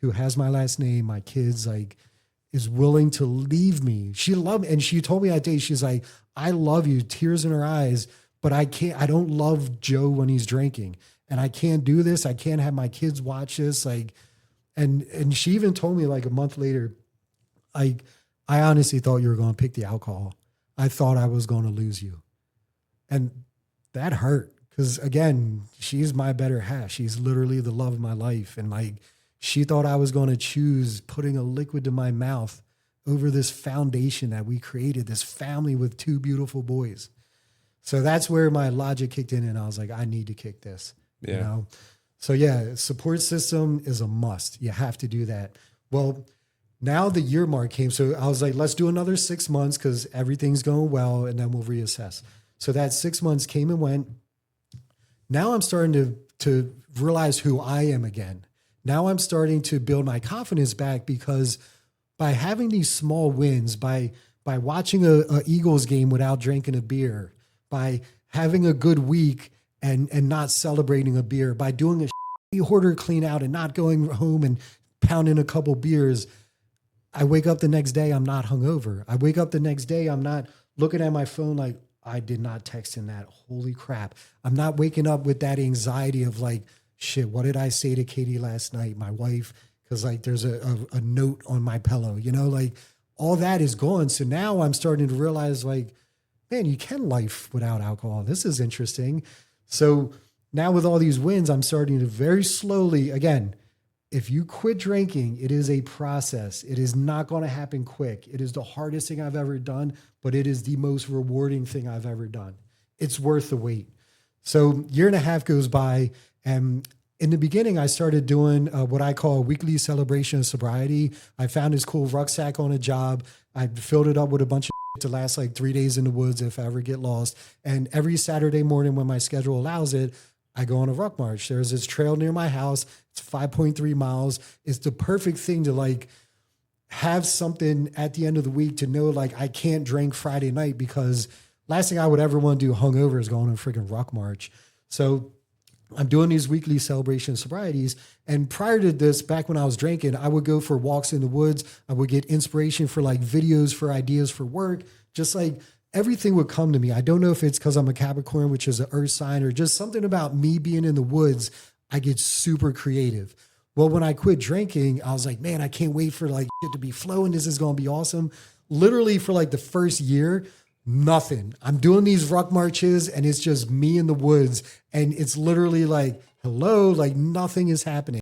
who has my last name, my kids, like, is willing to leave me. She loved me. And she told me that day, she's like, I love you, tears in her eyes, but I don't love Joe when he's drinking. And I can't do this. I can't have my kids watch this. Like, and she even told me like a month later, like, I honestly thought you were going to pick the alcohol. I thought I was going to lose you. And that hurt. Because again, she's my better half. She's literally the love of my life. And like, she thought I was going to choose putting a liquid to my mouth over this foundation that we created, this family with two beautiful boys. So that's where my logic kicked in, and I was like, I need to kick this. Yeah. You know? So yeah, support system is a must. You have to do that. Well, now the year mark came. So I was like, let's do another 6 months because everything's going well, and then we'll reassess. So that 6 months came and went. Now I'm starting to realize who I am again. Now I'm starting to build my confidence back because by having these small wins, by watching a Eagles game without drinking a beer, by having a good week and not celebrating a beer, by doing a hoarder clean out and not going home and pounding a couple beers, I wake up the next day, I'm not hungover. I wake up the next day, I'm not looking at my phone like, I did not text in that. Holy crap. I'm not waking up with that anxiety of like, shit, what did I say to Katie last night, my wife? Because like there's a note on my pillow, you know, like all that is gone. So now I'm starting to realize like, man, you can life without alcohol. This is interesting. So now with all these wins, I'm starting to very slowly, again, if you quit drinking, it is a process. It is not going to happen quick. It is the hardest thing I've ever done, but it is the most rewarding thing I've ever done. It's worth the wait. So year and a half goes by, and in the beginning, I started doing what I call a weekly celebration of sobriety. I found this cool rucksack on a job. I filled it up with a bunch of to last like 3 days in the woods if I ever get lost. And every Saturday morning when my schedule allows it, I go on a ruck march. There's this trail near my house. It's 5.3 miles. It's the perfect thing to like have something at the end of the week to know like I can't drink Friday night because last thing I would ever want to do hungover is go on a freaking ruck march. So I'm doing these weekly celebration sobrieties. And prior to this, back when I was drinking, I would go for walks in the woods. I would get inspiration for like videos for ideas for work. Just like everything would come to me. I don't know if it's because I'm a Capricorn, which is an earth sign, or just something about me being in the woods. I get super creative. Well, when I quit drinking, I was like, man, I can't wait for like shit to be flowing. This is going to be awesome. Literally for like the first year, nothing. I'm doing these ruck marches and it's just me in the woods. And it's literally like, hello, like nothing is happening.